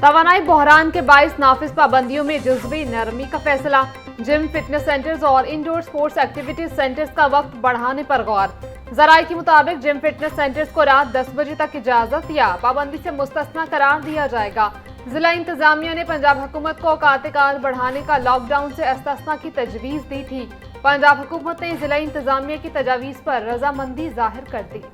तवानाई बहरान के 22 नाफिज पाबंदियों में जुज़वी नरमी का फैसला। जिम, फिटनेस सेंटर्स और इंडोर स्पोर्ट्स एक्टिविटीज सेंटर्स का वक्त बढ़ाने पर गौर। जराये के मुताबिक जिम, फिटनेस सेंटर्स को रात 10 बजे तक इजाजत या पाबंदी से मुस्तस्ना करार दिया जाएगा। जिला इंतजामिया ने पंजाब हुकूमत को औकात बढ़ाने का लॉकडाउन से इस्तिस्ना की तजवीज़ दी थी। पंजाब हुकूमत ने जिला इंतजामिया की तजावीज़ पर रजामंदी जाहिर कर दी।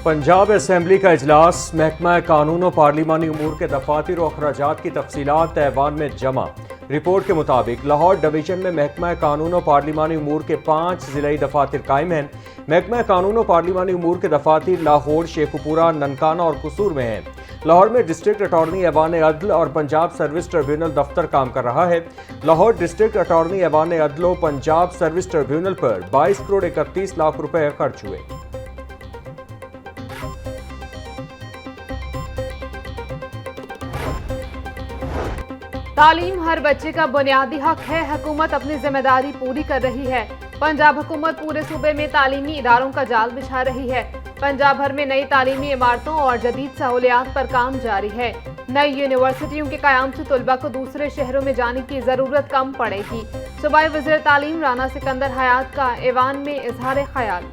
पंजाब असेंबली का इजलास, महकमा कानून और पार्लिमानी उमूर के दफातर और अखराजात की तफसीलात ऐवान में जमा। रिपोर्ट के मुताबिक लाहौर डिवीजन में महकमा कानून और पार्लिमानी उमूर के 5 जिलाई दफातर कायम हैं। महकमा कानून और पार्लिमानी उमूर के दफातर लाहौर, शेखुपुरा, ननकाना और कसूर में हैं। लाहौर में डिस्ट्रिक्ट अटॉर्नी ऐवान अदल और पंजाब सर्विस ट्रिब्यूनल दफ्तर काम कर रहा है। लाहौर डिस्ट्रिक्ट अटॉर्नी ऐवान अदल और पंजाब सर्विस ट्रिब्यूनल पर 22 करोड़ 31 लाख रुपए खर्च हुए। तालीम हर बच्चे का बुनियादी हक है, हुकूमत अपनी जिम्मेदारी पूरी कर रही है। पंजाब हुकूमत पूरे सूबे में तालीमी इदारों का जाल बिछा रही है। पंजाब भर में नई तालीमी इमारतों और जदीद सहूलियात पर काम जारी है। नई यूनिवर्सिटियों के कयाम से तलबा को दूसरे शहरों में जाने की जरूरत कम पड़ेगी। सूबाई वज़ीर तालीम राना सिकंदर हयात का ऐवान में इजहार ख्याल।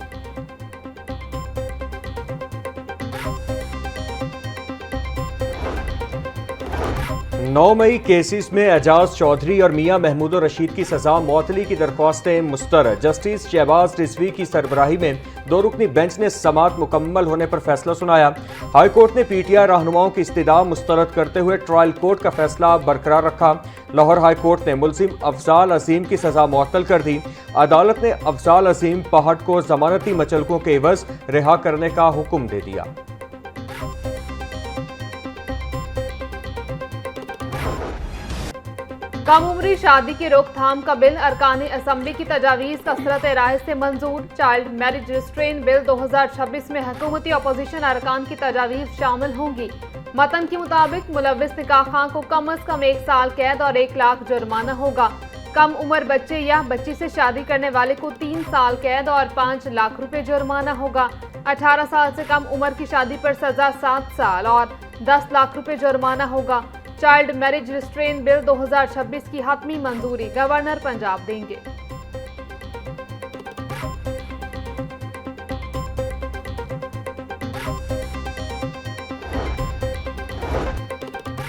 9 मई केसेस में एजाज चौधरी और मियां महमूद रशीद की सजा मौतली की दरख्वास्तें मुस्तरद। जस्टिस शहबाज रिजवी की सरबराही में 2 रुकनी बेंच ने समाअत मुकम्मल होने पर फैसला सुनाया। हाई कोर्ट ने पीटीआई रहनुमाओं की इस्तदा मुस्तरद करते हुए ट्रायल कोर्ट का फैसला बरकरार रखा। लाहौर हाई कोर्ट ने मुलजिम अफजाल अजीम की सजा मुअत्तल कर दी। अदालत ने अफजाल अजीम पहाड़ को जमानती मचलकों के एवज रिहा करने का हुक्म दे दिया। कम उम्री शादी की रोकथाम का बिल अरकान असम्बली की तजावीज़ कसरत राय से मंजूर। चाइल्ड मैरिज रिस्ट्रेन बिल 2026 में हुकूमती अपोजिशन अरकान की तजावीज़ शामिल होंगी। मतन के मुताबिक मुलव्विस निकाह खां को कम अज कम 1 साल कैद और 1 लाख जुर्माना होगा। कम उम्र बच्चे या बच्ची से शादी करने वाले को 3 साल कैद और 5 लाख रुपए जुर्माना होगा। 18 साल से कम उम्र की शादी पर सजा 7 साल और 10 लाख रुपए जुर्माना होगा। चाइल्ड मैरिज रिस्ट्रेन बिल 2026 की हतमी मंजूरी गवर्नर पंजाब देंगे।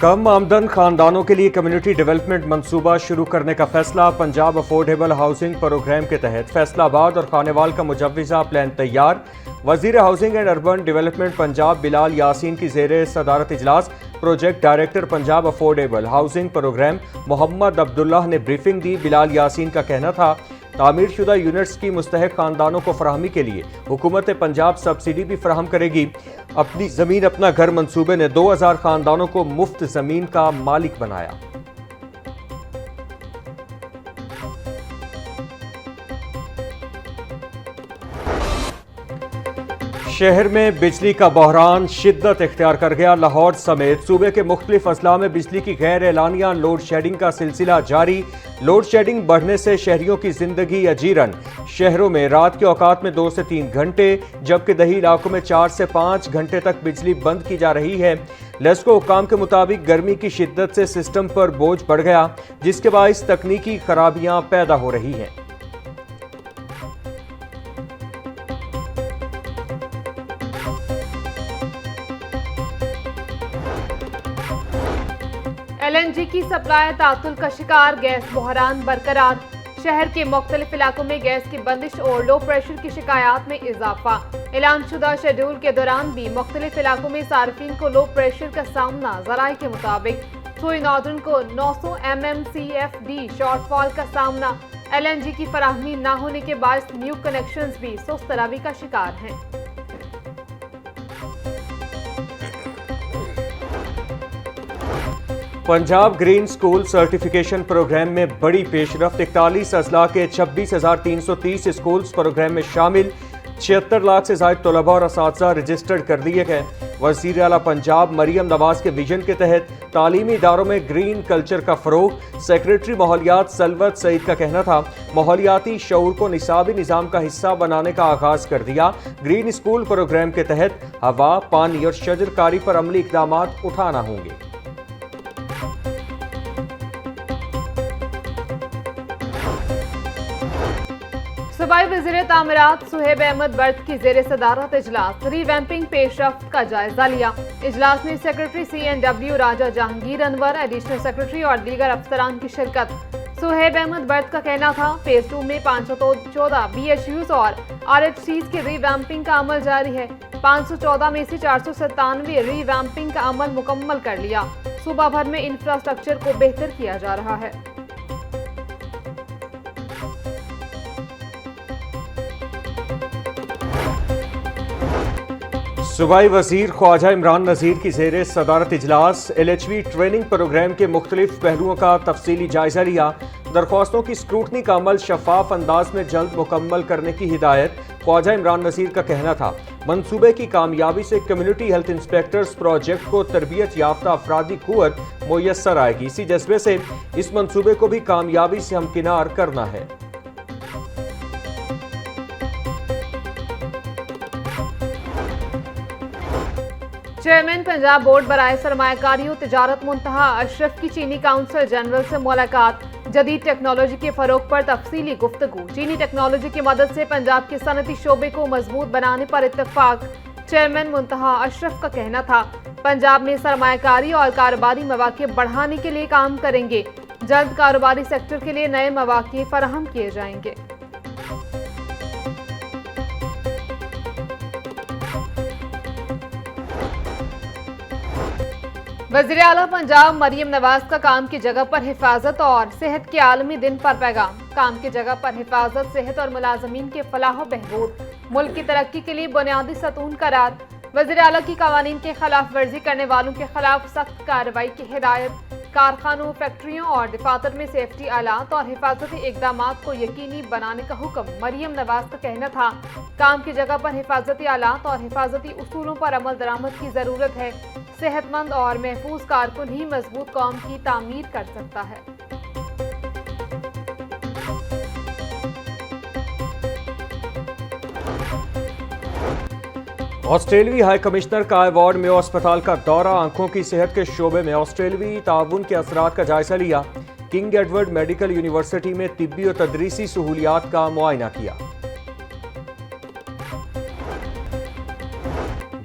कम आमदन खानदानों के लिए कम्युनिटी डेवलपमेंट मंसूबा शुरू करने का फैसला। पंजाब अफोर्डेबल हाउसिंग प्रोग्राम के तहत फैसलाबाद और खानेवाल का मुजव्विजा प्लान तैयार। वजीर housing and urban development Punjab Bilal Yasin की ज़ेरे सदारत इजलास project director Punjab affordable housing programme Mohammad Abdullah ने ब्रीफिंग दी। बिलाल यासीन का कहना था तामीर शुदा यूनिट्स की मुस्तहक खानदानों को फराहमी के लिए हुकूमत पंजाब सब्सिडी भी फराहम करेगी। अपनी ज़मीन अपना घर मंसूबे ने 2000 खानदानों को मुफ्त ज़मीन का मालिक बनाया। शहर में बिजली का बहरान शिद्दत इख्तियार कर गया। लाहौर समेत सूबे के मुख्तलिफ अजला में बिजली की गैर एलानिया लोड शेडिंग का सिलसिला जारी। लोड शेडिंग बढ़ने से शहरियों की जिंदगी अजीरन। शहरों में रात के औकात में 2 से 3 घंटे जबकि दही इलाकों में 4 से 5 घंटे तक बिजली बंद की जा रही है। लेस्को हुकाम के मुताबिक गर्मी की शिद्दत से सिस्टम पर बोझ बढ़ गया जिसके बाइस तकनीकी खराबियां पैदा हो रही हैं। LNG की सप्लाई तातुल का शिकार, गैस बहरान बरकरार। शहर के मुख्तलिफ इलाकों में गैस की बंदिश और लो प्रेशर की शिकायत में इजाफा। ऐलान शुदा शेड्यूल के दौरान भी मुख्तलिफ इलाकों में सार्फिन को लो प्रेशर का सामना। जराये के मुताबिक सोई नॉर्दर्न को 900 mmCFD शॉर्टफॉल का सामना। LNG की फराहमी न होने के बाद न्यू कनेक्शंस भी सुस्त रवि का शिकार हैं। Punjab green school certification programme में बड़ी पेशरफ्त। 41 अजला के 26,330 स्कूल्स प्रोग्राम में शामिल। 76 लाख से ज्यादा तलबा और असातिज़ा रजिस्टर्ड कर दिए गए। वज़ीर आला पंजाब मरियम नवाज के विजन के तहत तालीमी इदारों में ग्रीन कल्चर का फ़रोग। सेक्रेटरी माहौलियात सलवत सईद का कहना था, माहौलियाती शऊर को निसाबी निज़ाम का हिस्सा बनाने का आगाज़ कर दिया। ग्रीन स्कूल प्रोग्राम के तहत हवा, पानी और शजरकारी पर अमली इक़दाम उठाना होंगे। सूबाई वज़ीर तामीरात सुहेब अहमद बर्द की ज़ेर सदारत इजलास रीवैम्पिंग पेशरफ्त का जायजा लिया। इजलास में सेक्रेटरी CNW राजा जहांगीर अनवर, एडिशनल सेक्रेटरी और दीगर अफसरान की शिरकत। सुहेब अहमद बर्द का कहना था, फेज 2 में 514 BHUs और RHCs की रीवैम्पिंग का अमल जारी है। 514 में से 497 रीवैम्पिंग का अमल मुकम्मल कर लिया। सूबा भर में इंफ्रास्ट्रक्चर को बेहतर किया जा रहा है। सूबाई वज़ीर ख्वाजा इमरान नज़ीर की ज़ेर सदारत इजलास LHV ट्रेनिंग प्रोग्राम के मुख्तलिफ पहलुओं का तफसीली जायजा लिया। दरख्वास्तों की स्क्रूटनी का अमल शफाफ अंदाज में जल्द मुकम्मल करने की हिदायत। ख्वाजा इमरान नज़ीर का कहना था, मनसूबे की कामयाबी से कम्युनिटी हेल्थ इंस्पेक्टर्स प्रोजेक्ट को तरबियत याफ्ता अफरादी कुव्वत मुयस्सर आएगी। इसी जज्बे से इस मनसूबे को भी कामयाबी से हमकिनार करना है। चेयरमैन पंजाब बोर्ड बराए सरमायाकारी और तिजारत मुंतहा अशरफ की चीनी काउंसिल जनरल से मुलाकात। जदीद टेक्नोलॉजी के फरोग पर तफसीली गुफ्तगू। चीनी टेक्नोलॉजी की मदद से पंजाब के सनती शोबे को मजबूत बनाने पर इत्तफाक। चेयरमैन मुंतहा अशरफ का कहना था, पंजाब में सरमायाकारी और कारोबारी मौके बढ़ाने के लिए काम करेंगे। जल्द कारोबारी सेक्टर के लिए नए मौके फराहम किए जाएंगे। वज़ीर आला पंजाब मरियम नवाज का काम की जगह पर हिफाजत और सेहत के आलमी दिन पर पैगाम। काम की जगह पर हिफाजत, सेहत और मुलाजमीन के फलाह बहबूद, मुल्क की तरक्की के लिए बुनियादी सतून करार। वज़ीर आला की कवानीन के खिलाफ वर्जी करने वालों के खिलाफ सख्त कार्रवाई की हिदायत। कारखानों, फैक्ट्रियों और दफातर में सेफ्टी आलात और हिफाजती इकदाम को यकीनी बनाने का हुक्म। मरियम नवाज का कहना था, काम की जगह पर हिफाजती आलात और हिफाजती उसूलों पर अमल दरामद की ज़रूरत है। सेहतमंद और महफूज कारकुन ही मजबूत कौम की तामीर कर सकता है। ऑस्ट्रेलवी हाई कमिश्नर का अवार्ड में अस्पताल का दौरा। आंखों की सेहत के शोबे में ऑस्ट्रेलवी ताउन के असरात का जायजा लिया। किंग एडवर्ड मेडिकल यूनिवर्सिटी में तिब्बी और तदरीसी सहूलियात का मुआयना किया।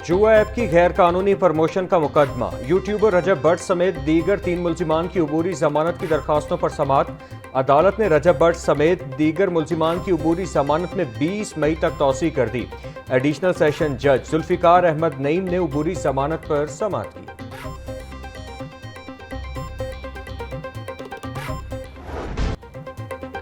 जुआ ऐप की गैर कानूनी प्रमोशन का मुकदमा। यूट्यूबर रजब भट्ट समेत दीगर 3 मुल्जिमान की अबूरी जमानत की दरखास्तों पर समाअत। अदालत ने रजब भट्ट समेत दीगर मुल्जिमान की अबूरी जमानत में 20 मई तक तौसी कर दी। एडिशनल सेशन जज जुल्फिकार अहमद नईम ने अबूरी जमानत पर समाअत की।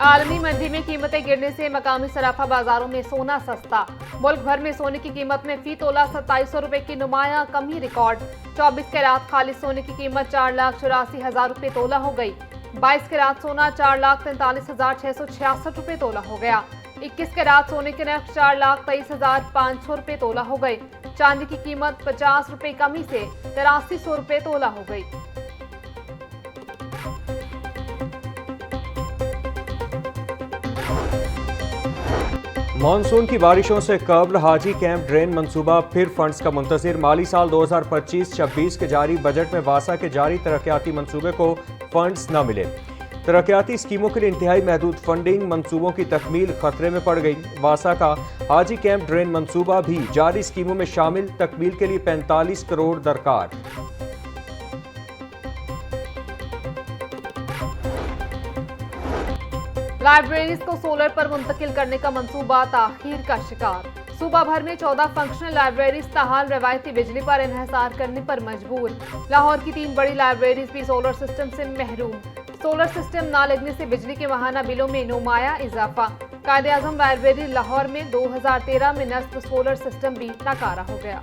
आलमी मंडी में कीमतें गिरने से मकामी सराफा बाजारों में सोना सस्ता। मुल्क भर में सोने की कीमत में फी तोला 2700 रुपए की नुमाया कमी रिकॉर्ड। 24 कैरात खालिस सोने की कीमत 4,84,000 रुपए तोला हो गई। 22 कैरात सोना 4,43,666 रुपए तोला हो गया। 21 कैरात सोने के नर्ख 4,23,500 रुपए तोला हो गई। चांदी की कीमत 50 रुपए कमी से 8300 रुपए तोला हो गई। मानसून की बारिशों से कब्ल हाजी कैंप ड्रेन मंसूबा फिर फंड्स का मुंतज़िर। माली साल 2025-26 के जारी बजट में वासा के जारी तरक्याती मंसूबे को फंड्स न मिले। तरक्याती स्कीमों के लिए इंतहाई महदूद फंडिंग। मंसूबों की तकमील खतरे में पड़ गई। वासा का हाजी कैंप ड्रेन मंसूबा भी जारी स्कीमों में शामिल। तकमील के लिए 45 करोड़ दरकार। लाइब्रेरीज को सोलर पर मुंतकिल करने का मंसूबा ताखीर का शिकार। सूबा भर में 14 फंक्शनल लाइब्रेरीज ताहाल रवायती बिजली पर इन्हिसार करने पर मजबूर। लाहौर की 3 बड़ी लाइब्रेरीज भी सोलर सिस्टम से महरूम। सोलर सिस्टम न लगने से बिजली के माहाना बिलों में नुमाया इजाफा। कायदे आजम लाइब्रेरी लाहौर में 2013 में नस्ब सोलर सिस्टम भी नाकारा हो गया।